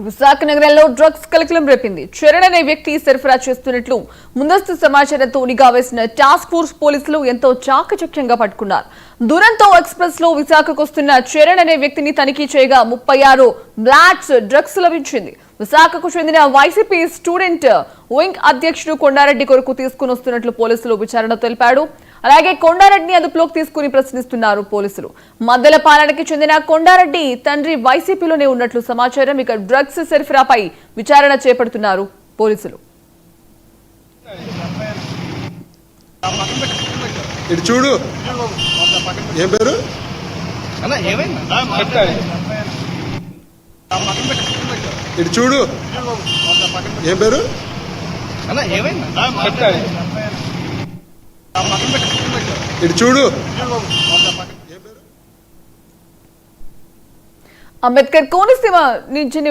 విశాఖ నగరంలో డ్రగ్స్ కలకలం రేపింది. చరణ్ అనే వ్యక్తి సరఫరా చేస్తున్నట్లు ముందస్తు సమాచారంతో నిఘా వేసిన టాస్క్ ఫోర్స్ పోలీసులు ఎంతో చాకచక్యంగా పట్టుకున్నారు. దురంతో ఎక్స్ప్రెస్ లో విశాఖకు వస్తున్న చరణ్ అనే వ్యక్తిని తనిఖీ చేయగా 36 బ్లాట్స్ డ్రగ్స్ లభించింది. విశాఖకు చెందిన వైసీపీ స్టూడెంట్ వింగ్ అధ్యక్షుడు కొండారెడ్డి కొరకు తీసుకుని వస్తున్నట్లు పోలీసులు విచారణ తెలిపాడు. అలాగే కొండారెడ్డిని అదుపులోకి తీసుకుని ప్రశ్నిస్తున్నారు పోలీసులు. మద్దెల పాలనకి చెందిన కొండారెడ్డి తండ్రి వైసీపీలోనే ఉన్నట్లు సమాచారం. ఇక డ్రగ్స్ సరఫరాపై విచారణ చేపడుతున్నారు పోలీసులు. ఇటు చూడు, ఏం పేరు? ఇటు చూడు, ఏం పేరు? ఇటు చూడు. అంబేద్కర్ కోనసీమ నుంచి